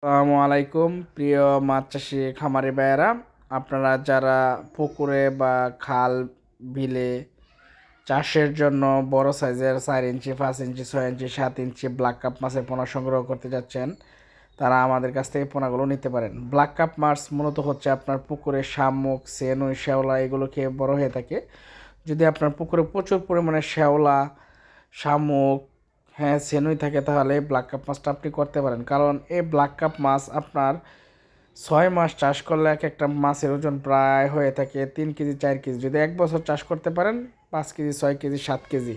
আসসালামু আলাইকুম প্রিয় মাছ চাষি খামারি ভাইয়েরা, আপনারা যারা পুকুরে বা খাল বিলে চাষের জন্য বড় সাইজের 4 ইঞ্চি 5 ইঞ্চি 6 ইঞ্চি 7 ইঞ্চি ব্ল্যাক কাপ মাছের পোনা সংগ্রহ করতে যাচ্ছেন, তারা আমাদের কাছ থেকে পোনাগুলো নিতে পারেন। ব্ল্যাক কাপ মাছ মূলত হচ্ছে আপনার পুকুরে শামুক, সেনুই, শ্যাওলা এগুলো খেয়ে বড় হয়ে থাকে। যদি আপনার পুকুরে প্রচুর পরিমাণে শ্যাওলা, শামুক, সেনুই থাকে, তাহলে ব্ল্যাক কাপ মাছটা আপনি করতে পারেন। কারণ এই ব্ল্যাক কাপ মাছ আপনার 6 মাস চাষ করলে এক একটা মাছের ওজন প্রায় হয়ে থাকে 3 কেজি 4 কেজি। যদি 1 বছর চাষ করতে পারেন 5 কেজি 6 কেজি 7 কেজি।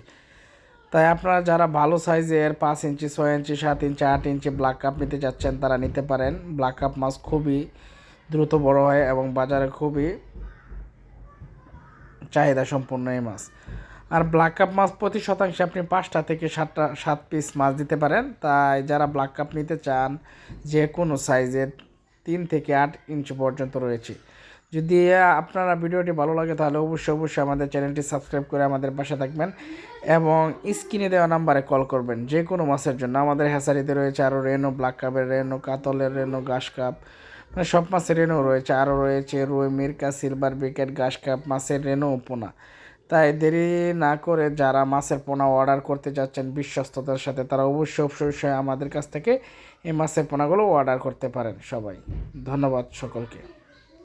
তাই আপনারা যারা ভালো সাইজের 5 ইঞ্চি 6 ইঞ্চি 7 ইঞ্চি 8 ইঞ্চি ব্ল্যাক কাপ নিতে যাচ্ছেন তারা নিতে পারেন। ব্ল্যাক কাপ মাছ খুবই দ্রুত বড় হয় এবং বাজারে খুবই চাহিদা সম্পন্ন এই মাছ। আর ব্ল্যাক কাপ মাছ প্রতি শতাংশে আপনি 5টা থেকে 7 পিস মাছ দিতে পারেন। তাই যারা ব্ল্যাক কাপ নিতে চান, যে কোনো সাইজের 3 থেকে 8 ইঞ্চি পর্যন্ত রয়েছে। যদি আপনারা ভিডিওটি ভালো লাগে তাহলে অবশ্যই আমাদের চ্যানেলটি সাবস্ক্রাইব করে আমাদের পাশে থাকবেন এবং স্ক্রিনে দেওয়া নাম্বারে কল করবেন যে কোনো মাছের জন্য। আমাদের হ্যাচারিতে রয়েছে আরও রেনো, ব্ল্যাক কাপের রেনো, কাতলের রেনো, ঘাস কাপ, মানে সব মাছের রেনো রয়েছে। আরও রয়েছে রুই, মিরকা, সিলভার বিকেট, ঘাস কাপ মাছের রেনো পোনা। তাই দেরি না করে যারা মাছের পোনা অর্ডার করতে যাচ্ছেন বিশ্বস্ততার সাথে, তারা অবশ্যই আমাদের কাছ থেকে এই মাছের পোনাগুলো অর্ডার করতে পারেন। সবাই ধন্যবাদ সকলকে।